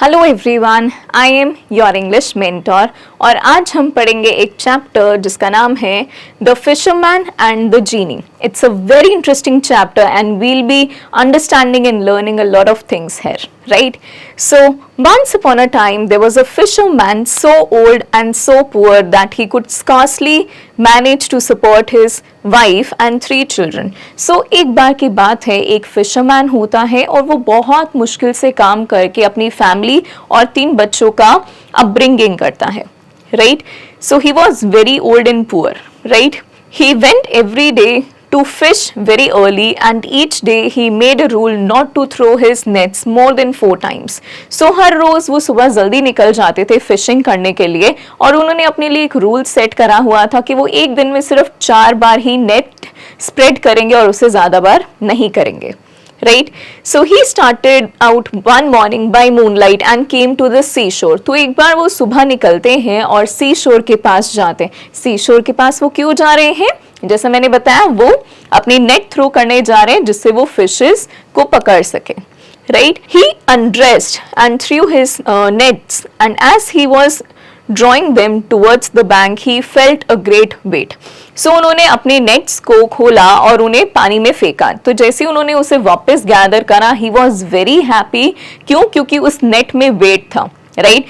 Hello everyone, I am your English mentor और आज हम पढ़ेंगे एक चैप्टर जिसका नाम है the fisherman and the genie. It's a very interesting chapter and we'll be understanding and learning a lot of things here, right? So, once upon a time, there was a fisherman so old and so poor that he could scarcely manage to support his wife and 3 children. So, एक बार की बात है, एक fisherman होता है और वो बहुत मुश्किल से काम करके अपनी फैमिली और 3 बच्चों का अपब्रिंगिंग करता है, right? So, he was very old and poor, right? He went every day to fish very early and each day he made a rule not to throw his nets more than 4 times. So हर रोज वो सुबह जल्दी निकल जाते थे fishing करने के लिए और उन्होंने अपने लिए एक रूल सेट करा हुआ था कि वो एक दिन में सिर्फ 4 बार ही नेट स्प्रेड करेंगे और उससे ज्यादा बार नहीं करेंगे. Right? So he started out one morning by moonlight and came to the seashore. तो एक बार वो सुबह निकलते हैं और सी शोर के पास जाते हैं. सी शोर के पास वो क्यों जा रहे हैं? जैसा मैंने बताया, वो अपनी नेट थ्रो करने जा रहे हैं जिससे वो फिशेस को पकड़ सके. Right? He undressed and threw his nets and as he was drawing them towards the bank he felt a great weight. So उन्होंने अपने नेट्स को खोला और उन्हें पानी में फेंका. तो जैसे उन्होंने उसे वापस गैदर करा, he was very happy. क्यों? क्योंकि उस नेट में वेट था. राइट?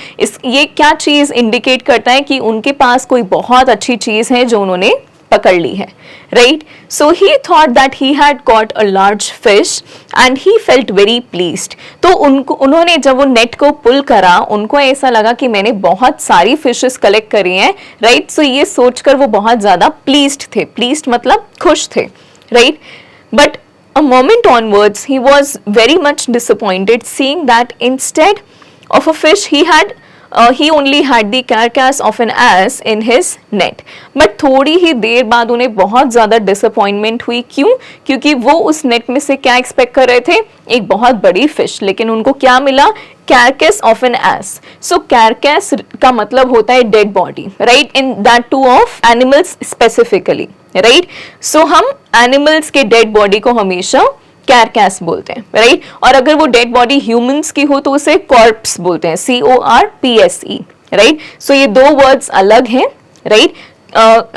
ये क्या चीज इंडिकेट करता है कि उनके पास कोई बहुत अच्छी चीज है जो उन्होंने पकड़ ली है. Right? So he thought that he had caught a large fish and he felt very pleased. तो उन्होंने जब वो नेट को पुल करा, उनको ऐसा लगा कि मैंने बहुत सारी फिशेस कलेक्ट करी हैं. राइट? सो ये सोचकर वो बहुत ज्यादा प्लीज्ड थे. प्लीज्ड मतलब खुश थे. Right? But a moment onwards he was very much disappointed seeing that instead of a fish he only had the carcass of an ass in his net. But थोड़ी ही देर बाद उन्हें बहुत ज़्यादा डिसअपॉइंटमेंट हुई. क्यों? क्योंकि वो उस नेट में से क्या एक्सपेक्ट कर रहे थे? एक बहुत बड़ी फिश, लेकिन उनको क्या मिला? carcass of an ass. So carcass का मतलब होता है dead body, right? In that two of animals specifically, right? So हम एनिमल्स के डेड बॉडी को हमेशा कैरकैस बोलते हैं, राइट? और अगर वो डेड बॉडी ह्यूमंस की हो तो उसे कॉर्प्स बोलते हैं, CORPSE, राइट? सो ये 2 वर्ड्स अलग हैं, राइट?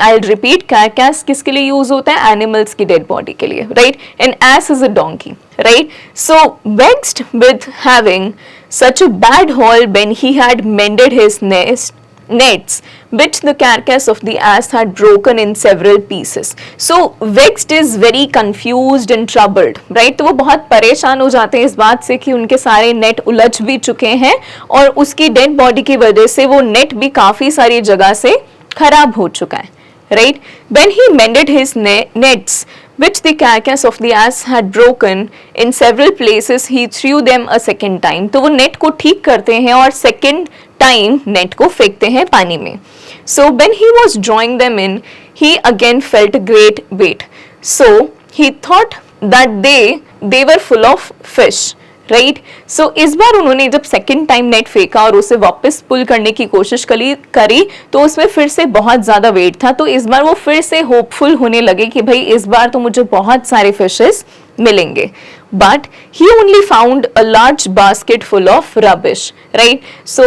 I'll repeat, carcass किसके लिए यूज होता है? एनिमल्स की डेड बॉडी के लिए, right? And ass is a donkey, right? So vexed with having such a bad haul when he had mended his nets which the carcass of the ass had broken in several pieces. So vexed is very confused and troubled, right? तो वो बहुत परेशान हो जाते हैं इस बात से कि उनके सारे नेट उलझ भी चुके हैं और उसकी डेड बॉडी की वजह से वो नेट भी काफी सारी जगह से खराब हो चुका है. Right? When he mended his nets, which the carcass of the ass had broken in several places, he threw them a second time. तो वो नेट को ठीक करते हैं और सेकेंड टाइम नेट को फेंकते हैं पानी में. So when he was drawing them in, he again felt a great weight. So he thought that they were full of fish. Right? So इस बार उन्होंने जब सेकेंड टाइम नेट फेंका और उसे वापस पुल करने की कोशिश करी तो उसमें फिर से बहुत ज्यादा वेट था. तो इस बार वो फिर से होपफुल होने लगे कि भाई इस बार तो मुझे बहुत सारे फिशेस मिलेंगे. But he only found a large basket full of rubbish. Right? So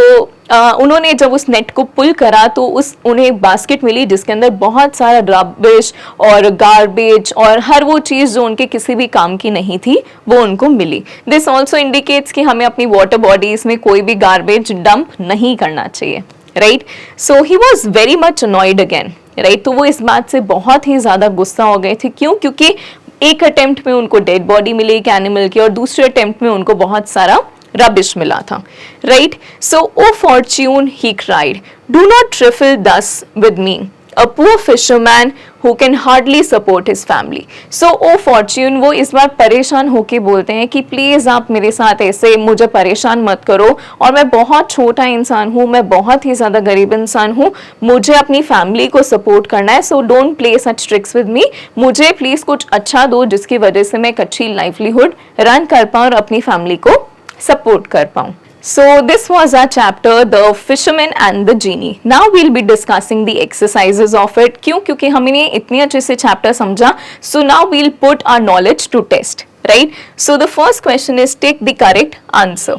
उन्होंने जब उस नेट को पुल करा तो उन्हें बास्केट मिली जिसके अंदर बहुत सारा रबिश और गार्बेज और हर वो चीज़ जो उनके किसी भी काम की नहीं थी वो उनको मिली. दिस ऑल्सो इंडिकेट्स कि हमें अपनी वाटर बॉडीज में कोई भी गार्बेज डंप नहीं करना चाहिए. Right? So he was very much annoyed again. Right? तो वो इस बात से बहुत ही ज़्यादा गुस्सा हो गए थे. क्यों? क्योंकि एक अटेम्प्ट में उनको डेड बॉडी मिली एक एनिमल की और दूसरे अटेम्प्ट में उनको बहुत सारा रबिश मिला था. Right? So O fortune, he cried, do not trifle thus with me, a poor fisherman who can hardly support his family. So O fortune, वो इस बार परेशान होके बोलते हैं कि प्लीज आप मेरे साथ ऐसे मुझे परेशान मत करो और मैं बहुत छोटा इंसान हूँ, मैं बहुत ही ज्यादा गरीब इंसान हूँ, मुझे अपनी फैमिली को सपोर्ट करना है. So don't play such tricks with me. मुझे प्लीज कुछ अच्छा दो जिसकी वजह से मैं एक अच्छी लाइवलीहुड रन कर पाऊँ और अपनी फैमिली को सपोर्ट कर पाऊँ. So this was our chapter, The Fisherman and the Genie. Now we'll be discussing the exercises of it. क्यों? क्योंकि हमने इतने अच्छे से chapter समझा. So now we'll put our knowledge to test, right? So the first question is take the correct answer.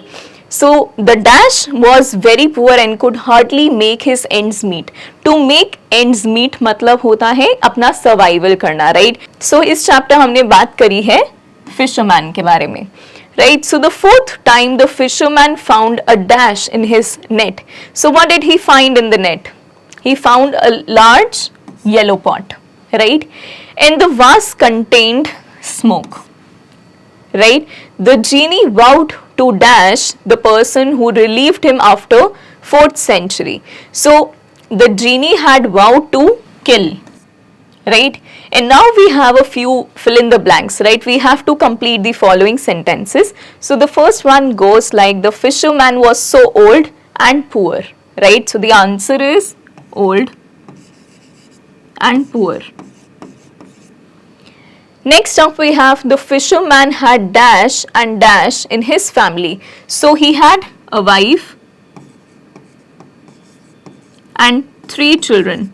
So the dash was very poor and could hardly make his ends meet. To make ends meet मतलब होता है अपना survival करना, right? So इस chapter हमने बात करी है फिशरमैन के बारे में, right? So the fourth time the fisherman found a dash in his net. So what did he find in the net? He found a large yellow pot, right? And the vase contained smoke, right? The genie vowed to dash the person who relieved him after 4th century. So the genie had vowed to kill, right? And now we have a few fill in the blanks, right? We have to complete the following sentences. So the first one goes like, the fisherman was so old and poor, right? So the answer is old and poor. Next up we have, the fisherman had dash and dash in his family. So he had a wife and 3 children.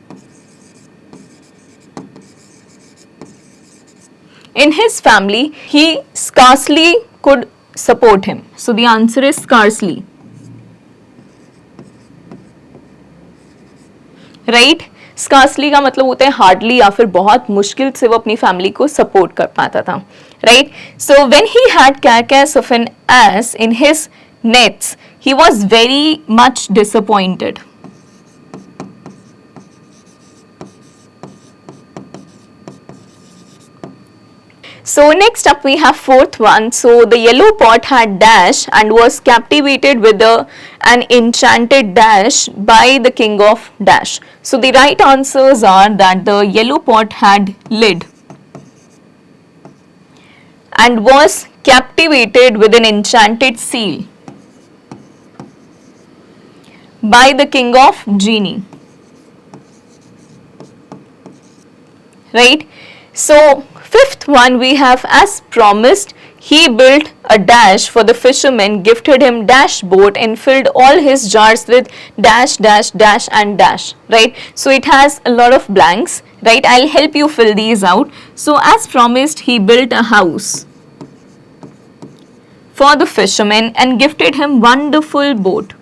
In his family, he scarcely could support him. So the answer is scarcely, right? Scarcely का मतलब होता है hardly या फिर बहुत मुश्किल से वो अपनी फैमिली को सपोर्ट कर पाता था, right? So when he had carcass of an ass in his nets, he was very much disappointed. So next up we have fourth one. So the yellow pot had dash and was captivated with an enchanted dash by the king of dash. So the right answers are that the yellow pot had lid and was captivated with an enchanted seal by the king of genie, right? So fifth one we have, as promised, he built a dash for the fisherman, gifted him dash boat and filled all his jars with dash dash dash and dash, right? So it has a lot of blanks, right? I'll help you fill these out. So as promised, he built a house for the fisherman and gifted him wonderful boat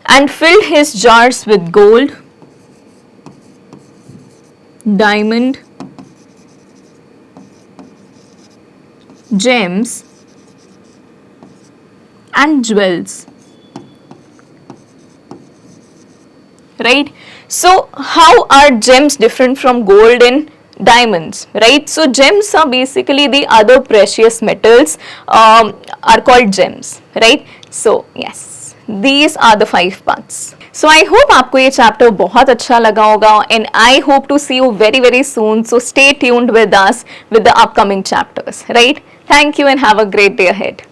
and filled his jars with gold, diamond, gems and jewels, right? So how are gems different from gold and diamonds, right? So gems are basically the other precious metals are called gems, right? So yes, these are the 5 parts. So I hope आपको ये chapter बहुत अच्छा लगा होगा and I hope to see you very very soon. So stay tuned with us with the upcoming chapters, right? Thank you and have a great day ahead.